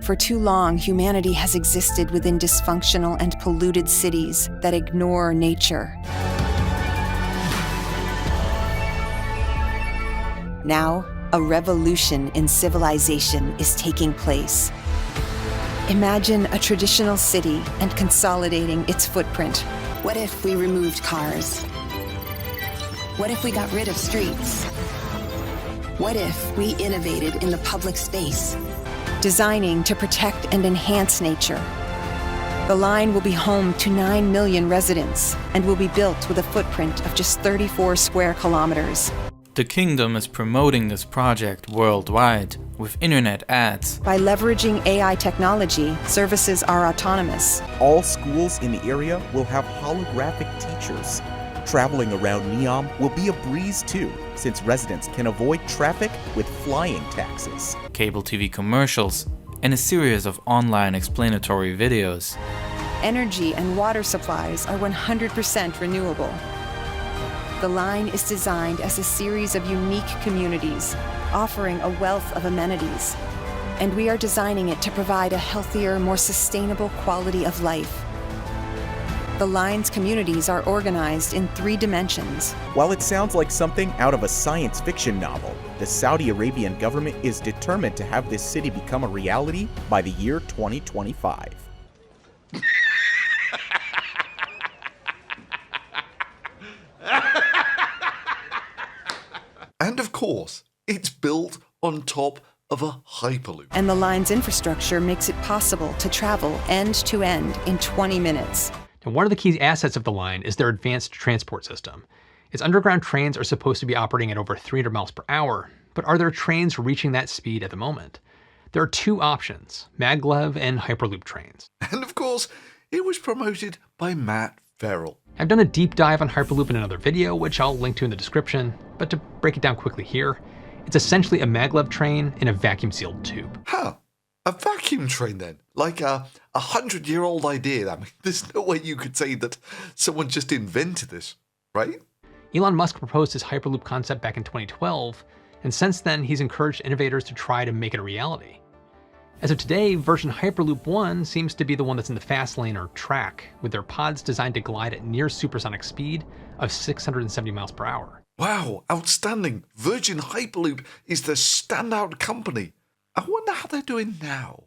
For too long, humanity has existed within dysfunctional and polluted cities that ignore nature. Now, a revolution in civilization is taking place. Imagine a traditional city and consolidating its footprint. What if we removed cars? What if we got rid of streets? What if we innovated in the public space? Designing to protect and enhance nature. The line will be home to 9 million residents and will be built with a footprint of just 34 square kilometers. The kingdom is promoting this project worldwide with internet ads. By leveraging AI technology, services are autonomous. All schools in the area will have holographic teachers. Traveling around NEOM will be a breeze too, since residents can avoid traffic with flying taxis. Cable TV commercials, and a series of online explanatory videos. Energy and water supplies are 100% renewable. The line is designed as a series of unique communities, offering a wealth of amenities. And we are designing it to provide a healthier, more sustainable quality of life. The line's communities are organized in 3 dimensions. While it sounds like something out of a science fiction novel, the Saudi Arabian government is determined to have this city become a reality by the year 2025. And of course, it's built on top of a hyperloop. And the line's infrastructure makes it possible to travel end to end in 20 minutes. And one of the key assets of the line is their advanced transport system. Its underground trains are supposed to be operating at over 300 miles per hour, but are there trains reaching that speed at the moment? There are 2 options, maglev and hyperloop trains. And of course, it was promoted by Matt Farrell. I've done a deep dive on hyperloop in another video, which I'll link to in the description, but to break it down quickly here, it's essentially a maglev train in a vacuum-sealed tube. Huh. A vacuum train then? Like a 100-year-old idea. I mean, there's no way you could say that someone just invented this, right? Elon Musk proposed his hyperloop concept back in 2012, and since then he's encouraged innovators to try to make it a reality. As of today, version Hyperloop 1 seems to be the one that's in the fast lane or track, with their pods designed to glide at near supersonic speed of 670 miles per hour. Wow, outstanding. Virgin Hyperloop is the standout company. I wonder how they're doing now.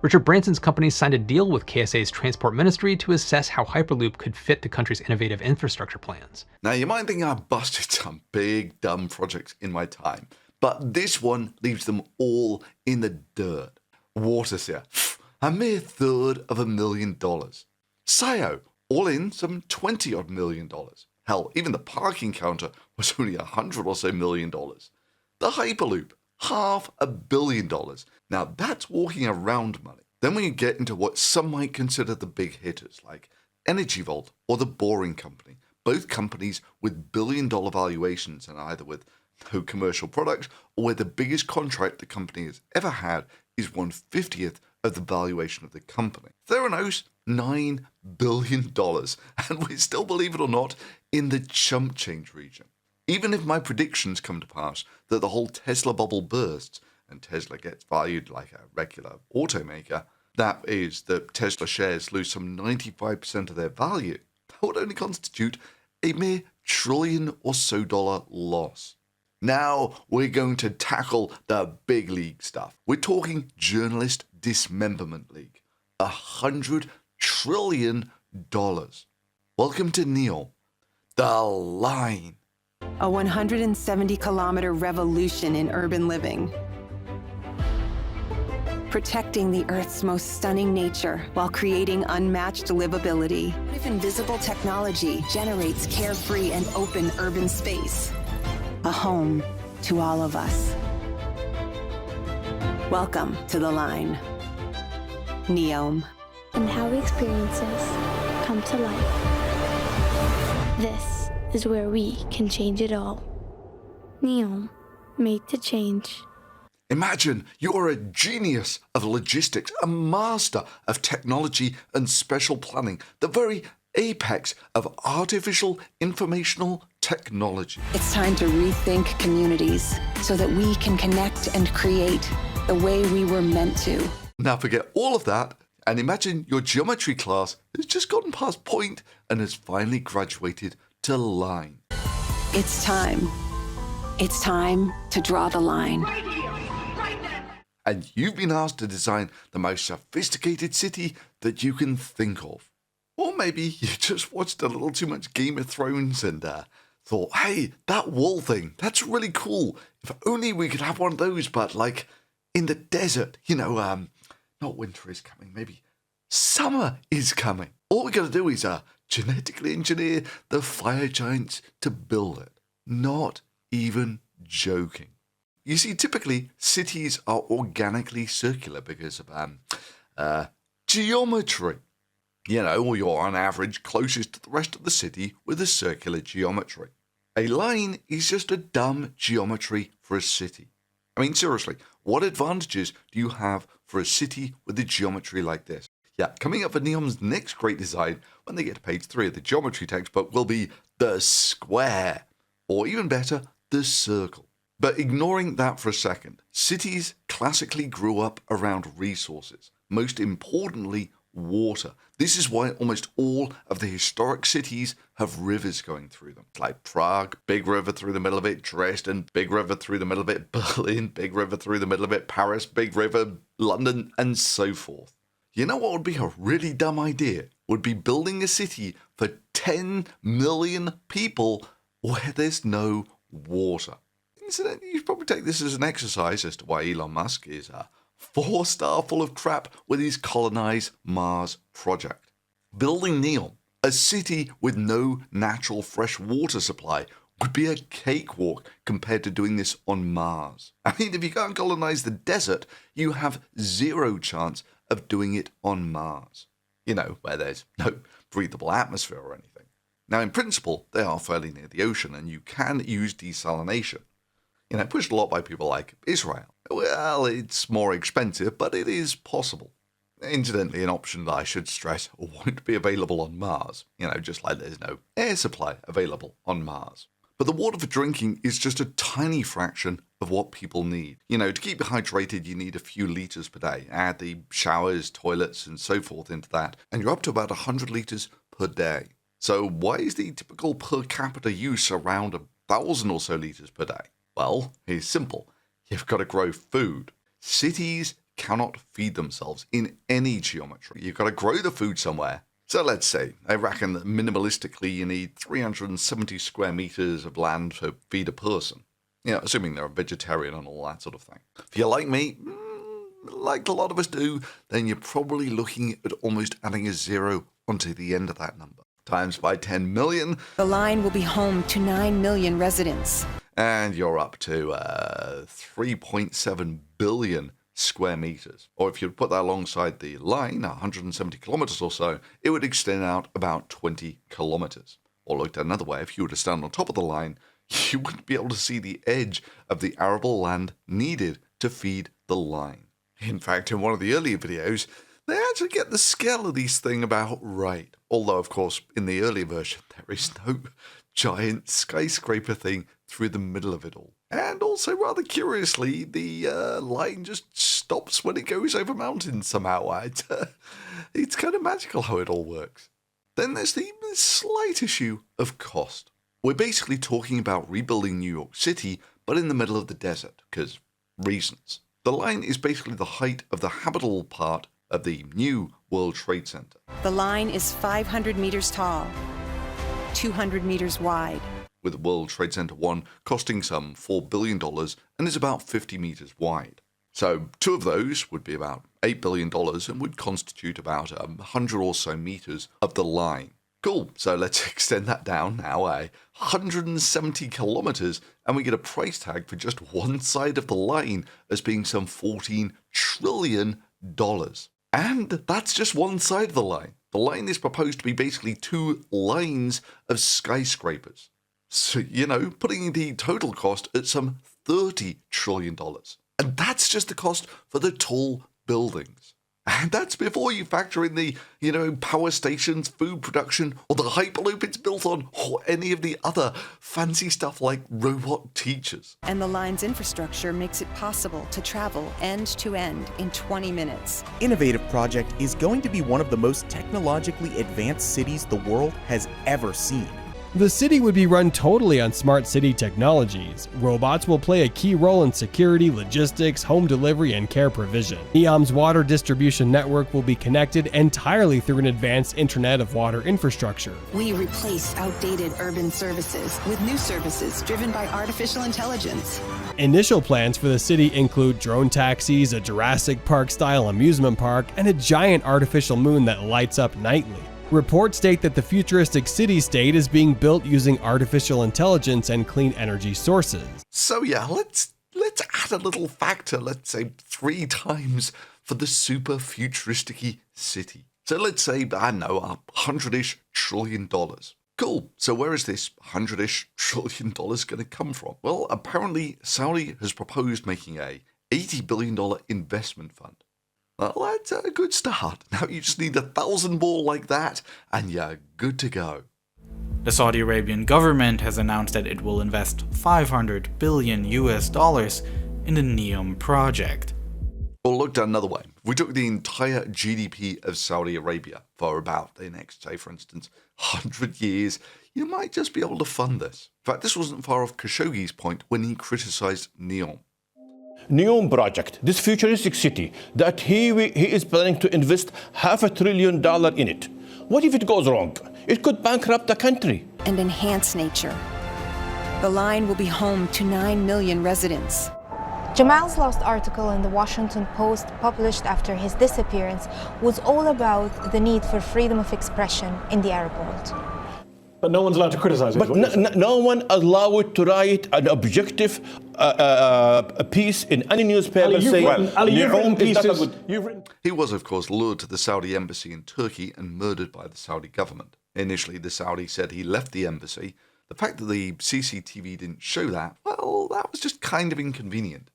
Richard Branson's company signed a deal with KSA's transport ministry to assess how Hyperloop could fit the country's innovative infrastructure plans. Now, you might think I've busted some big, dumb projects in my time, but this one leaves them all in the dirt. Waterseer, a mere $300,000. SIO, all in some $20-odd million. Hell, even the parking counter was only $100 or so million. The Hyperloop, $500 million. Now that's walking around money. Then when you get into what some might consider the big hitters, like Energy Vault or The Boring Company, both companies with billion-dollar valuations and either with no commercial product or where the biggest contract the company has ever had is 1/50th of the valuation of the company. Theranos, $9 billion, and we're still, believe it or not, in the chump change region. Even if my predictions come to pass that the whole Tesla bubble bursts and Tesla gets valued like a regular automaker, that is, that Tesla shares lose some 95% of their value, that would only constitute a mere trillion or so dollar loss. Now we're going to tackle the big league stuff. We're talking Journalist Dismemberment League. $100 trillion. Welcome to NEOM, the line. A 170-kilometer revolution in urban living. Protecting the Earth's most stunning nature while creating unmatched livability. What if invisible technology generates carefree and open urban space? A home to all of us. Welcome to the line. NEOM. And how experiences come to life. This is where we can change it all. NEOM, made to change. Imagine you're a genius of logistics, a master of technology and special planning, the very apex of artificial informational technology. It's time to rethink communities so that we can connect and create the way we were meant to. Now forget all of that and imagine your geometry class has just gotten past point and has finally graduated to line. It's time. It's time to draw the line. And you've been asked to design the most sophisticated city that you can think of. Or maybe you just watched a little too much Game of Thrones and thought, hey, that wall thing, that's really cool. If only we could have one of those, but like in the desert, not winter is coming, maybe summer is coming. All we got to do is genetically engineer the fire giants to build it. Not even joking. You see, typically cities are organically circular because of geometry. Or you're on average closest to the rest of the city with a circular geometry. A line is just a dumb geometry for a city. I mean, seriously, what advantages do you have for a city with a geometry like this? Yeah, coming up for NEOM's next great design when they get to page 3 of the geometry textbook will be the square, or even better, the circle. But ignoring that for a second, cities classically grew up around resources, most importantly, water. This is why almost all of the historic cities have rivers going through them. Like Prague, big river through the middle of it. Dresden, big river through the middle of it. Berlin, big river through the middle of it. Paris, big river. London, and so forth. You know what would be a really dumb idea? Would be building a city for 10 million people where there's no water. Incidentally, you should probably take this as an exercise as to why Elon Musk is a 4-star full of crap with his Colonize Mars project. Building NEOM, a city with no natural fresh water supply, would be a cakewalk compared to doing this on Mars. I mean, if you can't colonize the desert, you have zero chance of doing it on Mars. Where there's no breathable atmosphere or anything. Now, in principle, they are fairly near the ocean, and you can use desalination. Pushed a lot by people like Israel. Well, it's more expensive, but it is possible. Incidentally, an option that I should stress won't be available on Mars. Just like there's no air supply available on Mars. But the water for drinking is just a tiny fraction of what people need. To keep you hydrated, you need a few litres per day. Add the showers, toilets, and so forth into that, and you're up to about 100 litres per day. So why is the typical per capita use around 1,000 or so litres per day? Well, it's simple. You've got to grow food. Cities cannot feed themselves in any geometry. You've got to grow the food somewhere. So let's say, I reckon that minimalistically you need 370 square meters of land to feed a person. Assuming they're a vegetarian and all that sort of thing. If you're like me, like a lot of us do, then you're probably looking at almost adding a zero onto the end of that number. Times by 10 million. The line will be home to 9 million residents. And you're up to 3.7 billion square meters. Or if you put that alongside the line, 170 kilometers or so, it would extend out about 20 kilometers. Or looked at another way, if you were to stand on top of the line, you wouldn't be able to see the edge of the arable land needed to feed the line. In fact, in one of the earlier videos, they actually get the scale of these things about right. Although, of course, in the earlier version, there is no giant skyscraper thing through the middle of it all. And also, rather curiously, the line just stops when it goes over mountains somehow. It's kind of magical how it all works. Then there's the slight issue of cost. We're basically talking about rebuilding New York City, but in the middle of the desert, because reasons. The line is basically the height of the habitable part of the new World Trade Center. The line is 500 meters tall, 200 meters wide. With World Trade Center 1 costing some $4 billion and is about 50 meters wide. So 2 of those would be about $8 billion and would constitute about 100 or so meters of the line. Cool, so let's extend that down now 170 kilometers and we get a price tag for just one side of the line as being some $14 trillion. And that's just one side of the line. The line is proposed to be basically 2 lines of skyscrapers. So, putting the total cost at some $30 trillion. And that's just the cost for the tall buildings. And that's before you factor in the, power stations, food production, or the Hyperloop it's built on, or any of the other fancy stuff like robot teachers. And the line's infrastructure makes it possible to travel end to end in 20 minutes. Innovative Project is going to be one of the most technologically advanced cities the world has ever seen. The city would be run totally on smart city technologies. Robots will play a key role in security, logistics, home delivery, and care provision. NEOM's water distribution network will be connected entirely through an advanced Internet of Water infrastructure. We replace outdated urban services with new services driven by artificial intelligence. Initial plans for the city include drone taxis, a Jurassic Park-style amusement park, and a giant artificial moon that lights up nightly. Reports state that the futuristic city-state is being built using artificial intelligence and clean energy sources. So yeah, let's add a little factor, let's say 3 times for the super futuristic-y city. So let's say, I don't know, $100-ish trillion. Cool, so where is this $100-ish trillion going to come from? Well, apparently Saudi has proposed making a $80 billion investment fund. Well, that's a good start. Now you just need 1,000 more like that, and you're good to go. The Saudi Arabian government has announced that it will invest $500 billion in the NEOM project. Or looked at another way, if we took the entire GDP of Saudi Arabia for about the next, say for instance, 100 years, you might just be able to fund this. In fact, this wasn't far off Khashoggi's point when he criticized NEOM. NEOM project, this futuristic city, that he is planning to invest $500 billion in it. What if it goes wrong? It could bankrupt the country. And enhance nature. The line will be home to 9 million residents. Jamal's last article in the Washington Post, published after his disappearance, was all about the need for freedom of expression in the Arab world. But no one's allowed to criticize it. But no one allowed to write an objective piece in any newspaper saying, He was, of course, lured to the Saudi embassy in Turkey and murdered by the Saudi government. Initially, the Saudis said he left the embassy. The fact that the CCTV didn't show that, well, that was just kind of inconvenient.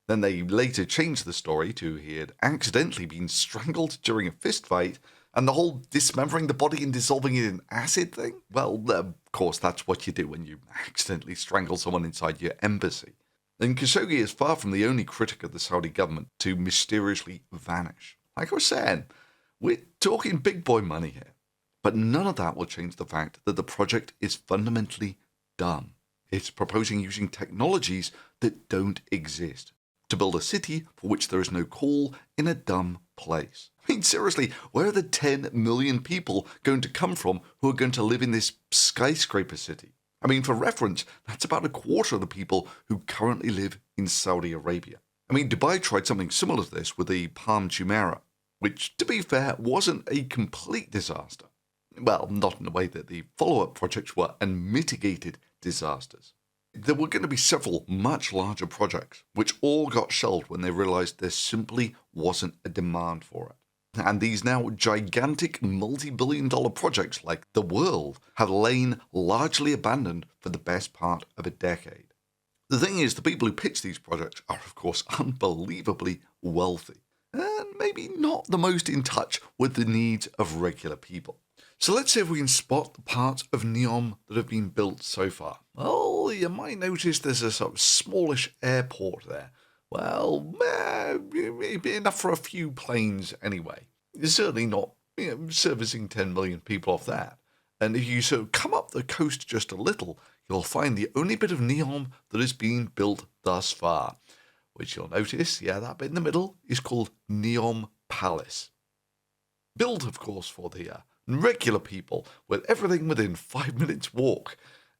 Then they later changed the story to he had accidentally been strangled during a fistfight, and the whole dismembering the body and dissolving it in acid thing? Well, of course, that's what you do when you accidentally strangle someone inside your embassy. And Khashoggi is far from the only critic of the Saudi government to mysteriously vanish. Like I was saying, we're talking big boy money here. But none of that will change the fact that the project is fundamentally dumb. It's proposing using technologies that don't exist to build a city for which there is no call in a dumb place. I mean, seriously, where are the 10 million people going to come from who are going to live in this skyscraper city? I mean, for reference, that's about a quarter of the people who currently live in Saudi Arabia. I mean, Dubai tried something similar to this with the Palm Jumeirah, which, to be fair, wasn't a complete disaster. Well, not in the way that the follow-up projects were unmitigated disasters. There were going to be several much larger projects, which all got shelved when they realized there simply wasn't a demand for it. And these now gigantic multi-billion-dollar projects like The World have lain largely abandoned for the best part of a decade. The thing is, the people who pitch these projects are, of course, unbelievably wealthy, and maybe not the most in touch with the needs of regular people. So let's see if we can spot the parts of NEOM that have been built so far. Well, you might notice there's a sort of smallish airport there. Well, enough for a few planes anyway. It's certainly not servicing 10 million people off that. And if you sort of come up the coast just a little, you'll find the only bit of NEOM that has been built thus far, which you'll notice, that bit in the middle is called NEOM Palace. Built, of course, for the regular people with everything within 5 minutes walk.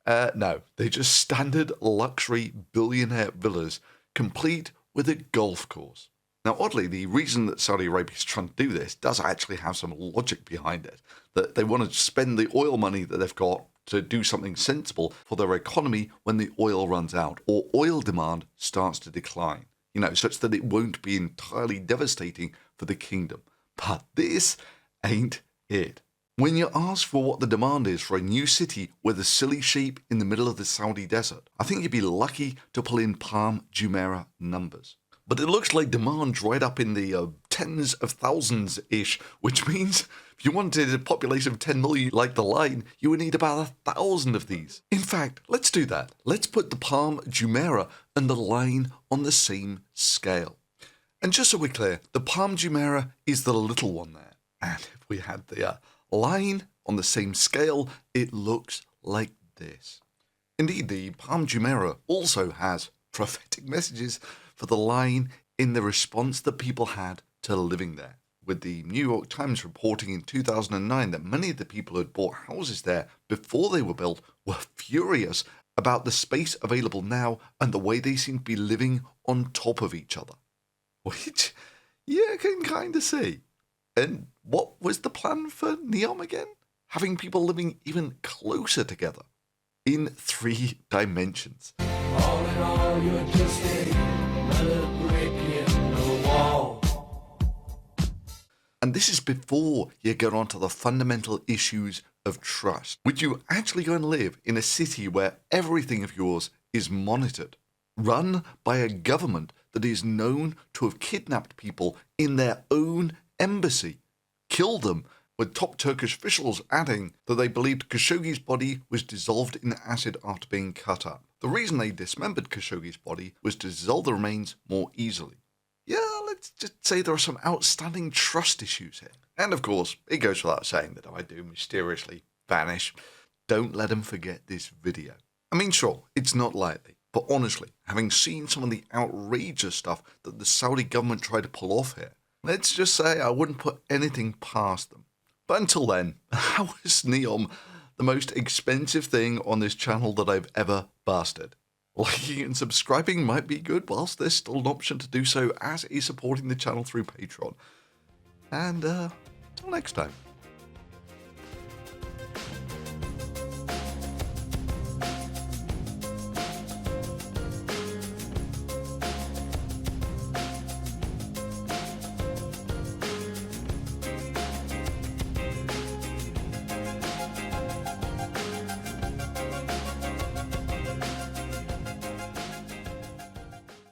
No, they're just standard luxury billionaire villas, complete with a golf course. Now, oddly, the reason that Saudi Arabia is trying to do this does actually have some logic behind it. That they want to spend the oil money that they've got to do something sensible for their economy when the oil runs out or oil demand starts to decline, such that it won't be entirely devastating for the kingdom. But this ain't it. When you ask for what the demand is for a new city with a silly shape in the middle of the Saudi desert, I think you'd be lucky to pull in Palm Jumeirah numbers. But it looks like demand dried up in the tens of thousands-ish, which means if you wanted a population of 10 million like the line, you would need about 1,000 of these. In fact, let's do that. Let's put the Palm Jumeirah and the line on the same scale. And just so we're clear, the Palm Jumeirah is the little one there. And if we had the line on the same scale, it looks like this. Indeed, the Palm Jumeirah also has prophetic messages for the line in the response that people had to living there, with the New York Times reporting in 2009 that many of the people who had bought houses there before they were built were furious about the space available now and the way they seem to be living on top of each other. Which you can kind of see. And what was the plan for NEOM again? Having people living even closer together in 3 dimensions. All in all, you're just another brick in the wall. And this is before you get onto the fundamental issues of trust. Would you actually go and live in a city where everything of yours is monitored, run by a government that is known to have kidnapped people in their own embassy, killed them, with top Turkish officials adding that they believed Khashoggi's body was dissolved in acid after being cut up? The reason they dismembered Khashoggi's body was to dissolve the remains more easily. Yeah, let's just say there are some outstanding trust issues here. And of course, it goes without saying that if I do mysteriously vanish, don't let them forget this video. I mean, sure, it's not likely, but honestly, having seen some of the outrageous stuff that the Saudi government tried to pull off here, let's just say I wouldn't put anything past them. But until then, how is NEOM the most expensive thing on this channel that I've ever bastard? Liking and subscribing might be good whilst there's still an option to do so, as is supporting the channel through Patreon. And until next time.